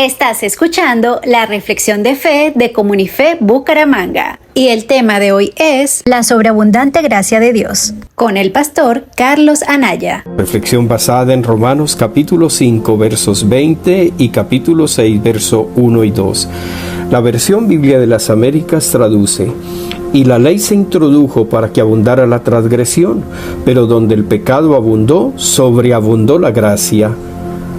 Estás escuchando la reflexión de fe de Comunife Bucaramanga. Y el tema de hoy es la sobreabundante gracia de Dios, con el pastor Carlos Anaya. Reflexión basada en Romanos capítulo 5 versos 20 y capítulo 6 verso 1 y 2. La versión Biblia de las Américas traduce: y la ley se introdujo para que abundara la transgresión, pero donde el pecado abundó, sobreabundó la gracia.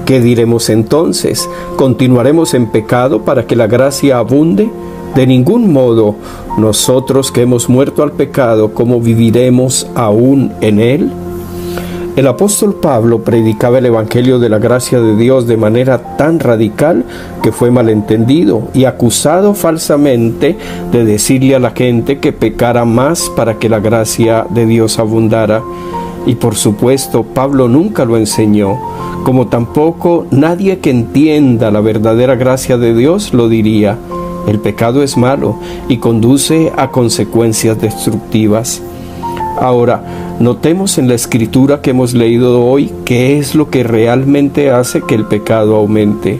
¿Qué diremos entonces? ¿Continuaremos en pecado para que la gracia abunde? De ningún modo. Nosotros que hemos muerto al pecado, ¿cómo viviremos aún en él? El apóstol Pablo predicaba el evangelio de la gracia de Dios de manera tan radical que fue malentendido y acusado falsamente de decirle a la gente que pecara más para que la gracia de Dios abundara. Y por supuesto, Pablo nunca lo enseñó, como tampoco nadie que entienda la verdadera gracia de Dios lo diría. El pecado es malo y conduce a consecuencias destructivas. Ahora, notemos en la escritura que hemos leído hoy qué es lo que realmente hace que el pecado aumente.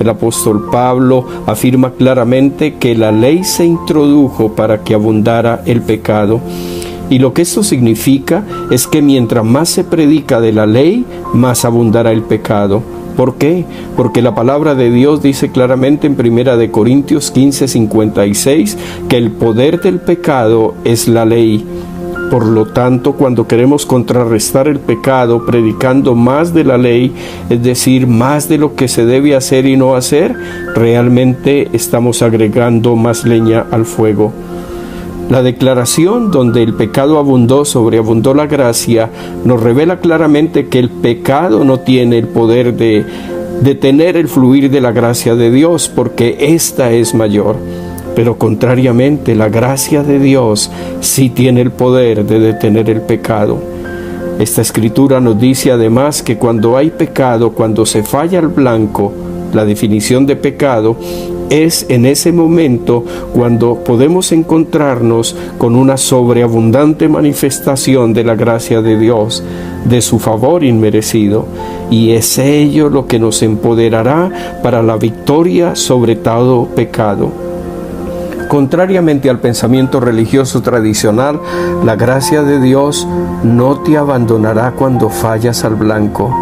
El apóstol Pablo afirma claramente que la ley se introdujo para que abundara el pecado. Y lo que esto significa es que mientras más se predica de la ley, más abundará el pecado. ¿Por qué? Porque la palabra de Dios dice claramente en 1 Corintios 15:56 que el poder del pecado es la ley. Por lo tanto, cuando queremos contrarrestar el pecado predicando más de la ley, es decir, más de lo que se debe hacer y no hacer, realmente estamos agregando más leña al fuego. La declaración donde el pecado abundó, sobreabundó la gracia, nos revela claramente que el pecado no tiene el poder de detener el fluir de la gracia de Dios, porque ésta es mayor. Pero contrariamente, la gracia de Dios sí tiene el poder de detener el pecado. Esta escritura nos dice además que cuando hay pecado, cuando se falla el blanco, la definición de pecado, es en ese momento cuando podemos encontrarnos con una sobreabundante manifestación de la gracia de Dios, de su favor inmerecido, y es ello lo que nos empoderará para la victoria sobre todo pecado. Contrariamente al pensamiento religioso tradicional, la gracia de Dios no te abandonará cuando fallas al blanco.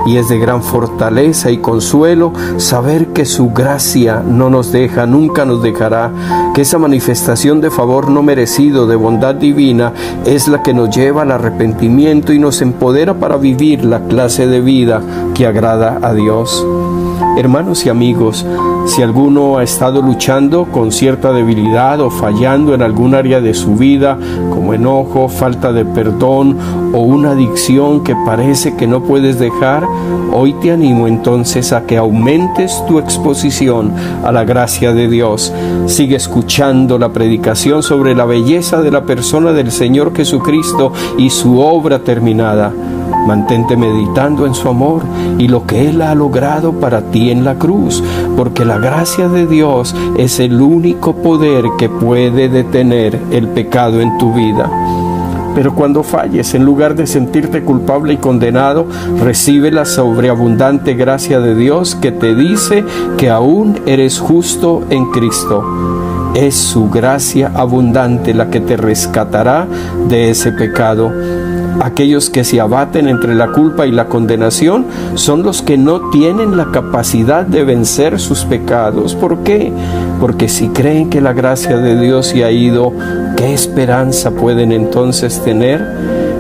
Y es de gran fortaleza y consuelo saber que su gracia no nos deja, nunca nos dejará, que esa manifestación de favor no merecido, de bondad divina, es la que nos lleva al arrepentimiento y nos empodera para vivir la clase de vida que agrada a Dios. Hermanos y amigos, si alguno ha estado luchando con cierta debilidad o fallando en algún área de su vida, como enojo, falta de perdón o una adicción que parece que no puedes dejar, hoy te animo entonces a que aumentes tu exposición a la gracia de Dios. Sigue escuchando la predicación sobre la belleza de la persona del Señor Jesucristo y su obra terminada. Mantente meditando en su amor y lo que Él ha logrado para ti en la cruz, porque la gracia de Dios es el único poder que puede detener el pecado en tu vida. Pero cuando falles, en lugar de sentirte culpable y condenado, recibe la sobreabundante gracia de Dios que te dice que aún eres justo en Cristo. Es su gracia abundante la que te rescatará de ese pecado. Aquellos que se abaten entre la culpa y la condenación son los que no tienen la capacidad de vencer sus pecados. ¿Por qué? Porque si creen que la gracia de Dios se ha ido, ¿qué esperanza pueden entonces tener?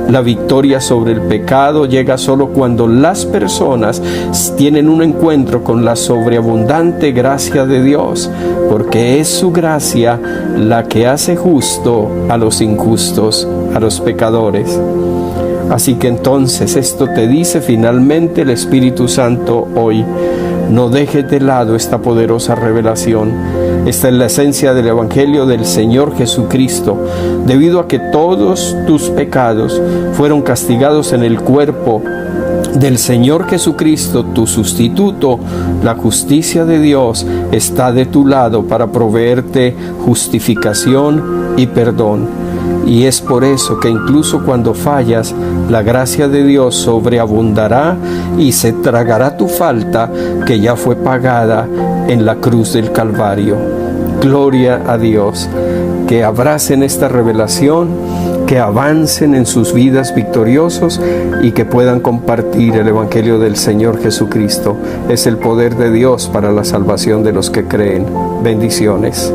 La victoria sobre el pecado llega solo cuando las personas tienen un encuentro con la sobreabundante gracia de Dios, porque es su gracia la que hace justo a los injustos, a los pecadores. Así que entonces esto te dice finalmente el Espíritu Santo hoy. No dejes de lado esta poderosa revelación. Esta es la esencia del Evangelio del Señor Jesucristo. Debido a que todos tus pecados fueron castigados en el cuerpo del Señor Jesucristo, tu sustituto, la justicia de Dios está de tu lado para proveerte justificación y perdón. Y es por eso que incluso cuando fallas, la gracia de Dios sobreabundará y se tragará tu falta que ya fue pagada en la cruz del Calvario. Gloria a Dios. Que abracen esta revelación, que avancen en sus vidas victoriosos y que puedan compartir el Evangelio del Señor Jesucristo. Es el poder de Dios para la salvación de los que creen. Bendiciones.